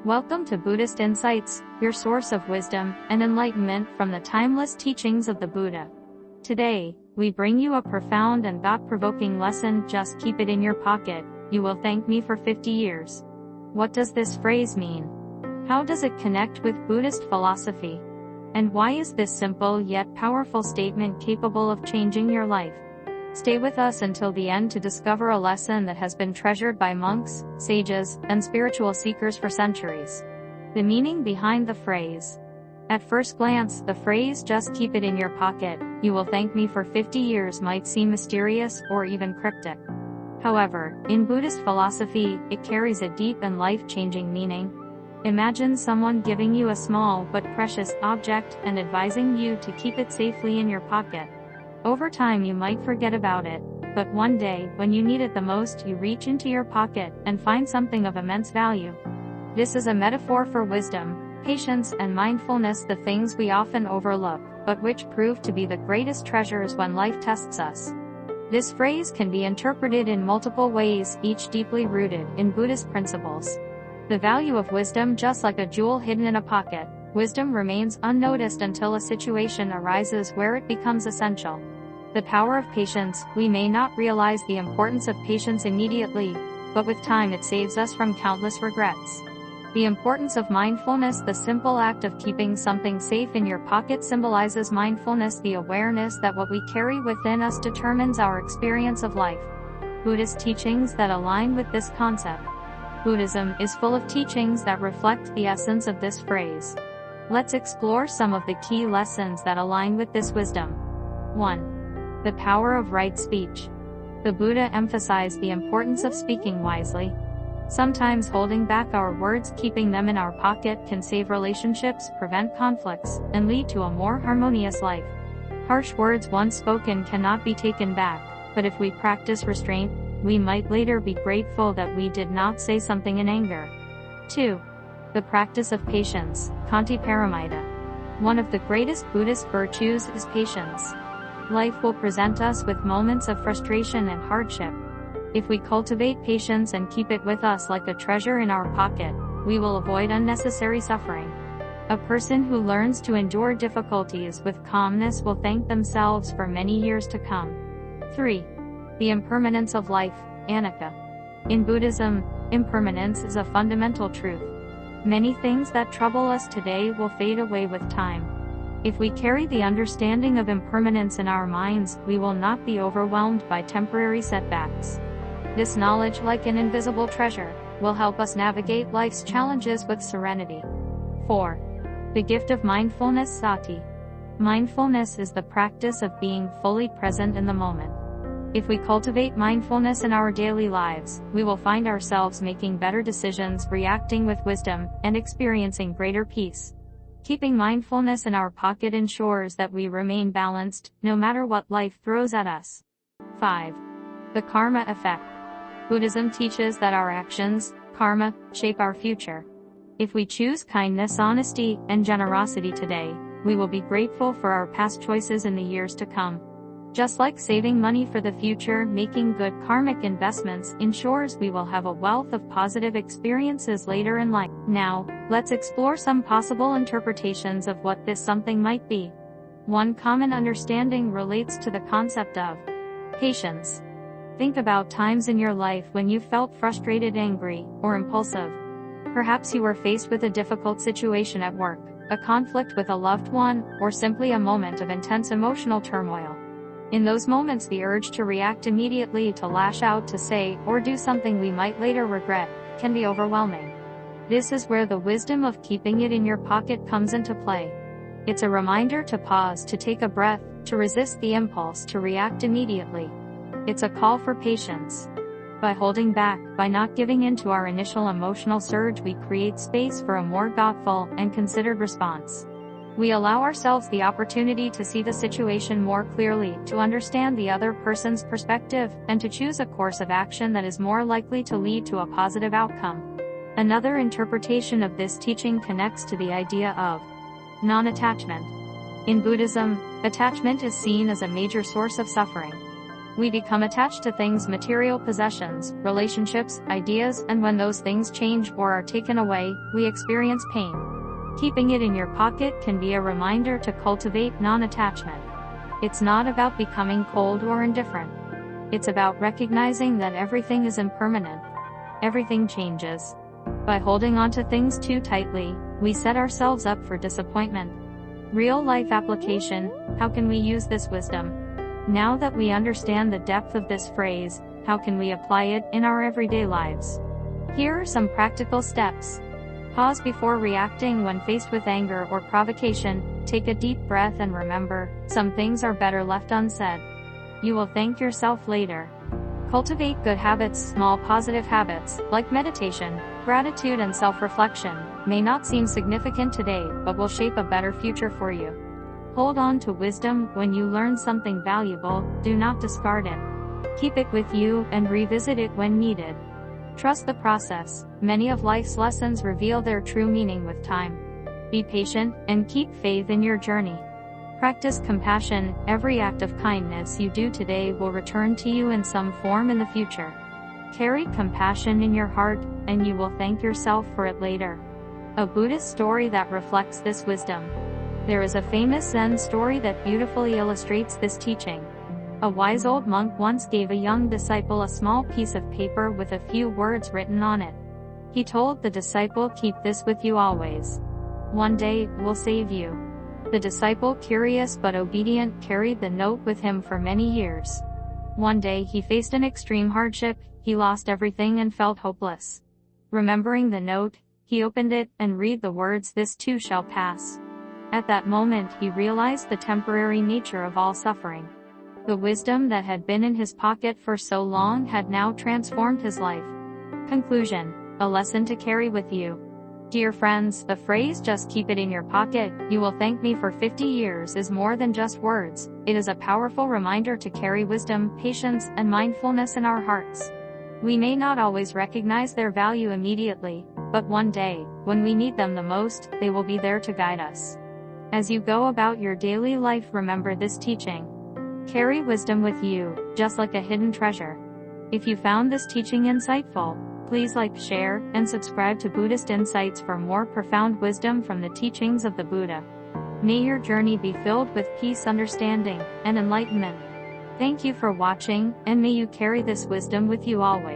Welcome to Buddhist Insights, your source of wisdom and enlightenment from the timeless teachings of the Buddha. Today, we bring you a profound and thought-provoking lesson. Just keep it in your pocket, you will thank me for 50 years. What does this phrase mean? How does it connect with Buddhist philosophy? And why is this simple yet powerful statement capable of changing your life? Stay with us until the end to discover a lesson that has been treasured by monks, sages, and spiritual seekers for centuries. The meaning behind the phrase. At first glance, the phrase "just keep it in your pocket, you will thank me for 50 years" might seem mysterious or even cryptic. However, in Buddhist philosophy, it carries a deep and life-changing meaning. Imagine someone giving you a small but precious object and advising you to keep it safely in your pocket. Over time you might forget about it, but one day, when you need it the most, you reach into your pocket and find something of immense value. This is a metaphor for wisdom, patience, and mindfulness, the things we often overlook, but which prove to be the greatest treasures when life tests us. This phrase can be interpreted in multiple ways, each deeply rooted in Buddhist principles. The value of wisdom. Just like a jewel hidden in a pocket, wisdom remains unnoticed until a situation arises where it becomes essential. The power of patience. We may not realize the importance of patience immediately, but with time it saves us from countless regrets. The importance of mindfulness. The simple act of keeping something safe in your pocket symbolizes mindfulness, the awareness that what we carry within us determines our experience of life. Buddhist teachings that align with this concept. Buddhism is full of teachings that reflect the essence of this phrase. Let's explore some of the key lessons that align with this wisdom. 1. The power of right speech. The Buddha emphasized the importance of speaking wisely. Sometimes holding back our words, keeping them in our pocket, can save relationships, prevent conflicts, and lead to a more harmonious life. Harsh words once spoken cannot be taken back, but if we practice restraint, we might later be grateful that we did not say something in anger. 2. The practice of patience, Kanti Paramita. One of the greatest Buddhist virtues is patience. Life will present us with moments of frustration and hardship. If we cultivate patience and keep it with us like a treasure in our pocket, we will avoid unnecessary suffering. A person who learns to endure difficulties with calmness will thank themselves for many years to come. 3. The impermanence of life, Anicca. In Buddhism, impermanence is a fundamental truth. Many things that trouble us today will fade away with time. If we carry the understanding of impermanence in our minds, we will not be overwhelmed by temporary setbacks. This knowledge, like an invisible treasure, will help us navigate life's challenges with serenity. 4. The gift of mindfulness, Sati. Mindfulness is the practice of being fully present in the moment. If we cultivate mindfulness in our daily lives, we will find ourselves making better decisions, reacting with wisdom, and experiencing greater peace. Keeping mindfulness in our pocket ensures that we remain balanced, no matter what life throws at us. 5. The karma effect. Buddhism teaches that our actions, karma, shape our future. If we choose kindness, honesty, and generosity today, we will be grateful for our past choices in the years to come. Just like saving money for the future, making good karmic investments ensures we will have a wealth of positive experiences later in life. Now, let's explore some possible interpretations of what this something might be. One common understanding relates to the concept of patience. Think about times in your life when you felt frustrated, angry, or impulsive. Perhaps you were faced with a difficult situation at work, a conflict with a loved one, or simply a moment of intense emotional turmoil. In those moments, the urge to react immediately, to lash out, to say or do something we might later regret, can be overwhelming. This is where the wisdom of keeping it in your pocket comes into play. It's a reminder to pause, to take a breath, to resist the impulse to react immediately. It's a call for patience. By holding back, by not giving in to our initial emotional surge, we create space for a more thoughtful and considered response. We allow ourselves the opportunity to see the situation more clearly, to understand the other person's perspective, and to choose a course of action that is more likely to lead to a positive outcome. Another interpretation of this teaching connects to the idea of non-attachment. In Buddhism, attachment is seen as a major source of suffering. We become attached to things, material possessions, relationships, ideas, and when those things change or are taken away, we experience pain. Keeping it in your pocket can be a reminder to cultivate non-attachment. It's not about becoming cold or indifferent. It's about recognizing that everything is impermanent. Everything changes. By holding on to things too tightly, we set ourselves up for disappointment. Real-life application: how can we use this wisdom? Now that we understand the depth of this phrase, how can we apply it in our everyday lives? Here are some practical steps. Pause before reacting when faced with anger or provocation. Take a deep breath and remember, some things are better left unsaid. You will thank yourself later. Cultivate good habits. Small positive habits, like meditation, gratitude and self-reflection, may not seem significant today, but will shape a better future for you. Hold on to wisdom. When you learn something valuable, do not discard it. Keep it with you and revisit it when needed. Trust the process. Many of life's lessons reveal their true meaning with time. Be patient and keep faith in your journey. Practice compassion. Every act of kindness you do today will return to you in some form in the future. Carry compassion in your heart, and you will thank yourself for it later. A Buddhist story that reflects this wisdom. There is a famous Zen story that beautifully illustrates this teaching. A wise old monk once gave a young disciple a small piece of paper with a few words written on it. He told the disciple, "Keep this with you always. One day it will save you." The disciple, curious but obedient, carried the note with him for many years. One day he faced an extreme hardship. He lost everything and felt hopeless. Remembering the note, he opened it and read the words, "This too shall pass." At that moment he realized the temporary nature of all suffering. The wisdom that had been in his pocket for so long had now transformed his life. Conclusion: a lesson to carry with you. Dear friends, the phrase "just keep it in your pocket, you will thank me for 50 years" is more than just words. It is a powerful reminder to carry wisdom, patience, and mindfulness in our hearts. We may not always recognize their value immediately, but one day, when we need them the most, they will be there to guide us. As you go about your daily life, remember this teaching. Carry wisdom with you, just like a hidden treasure. If you found this teaching insightful, please like, share, and subscribe to Buddhist Insights for more profound wisdom from the teachings of the Buddha. May your journey be filled with peace, understanding, and enlightenment. Thank you for watching, and may you carry this wisdom with you always.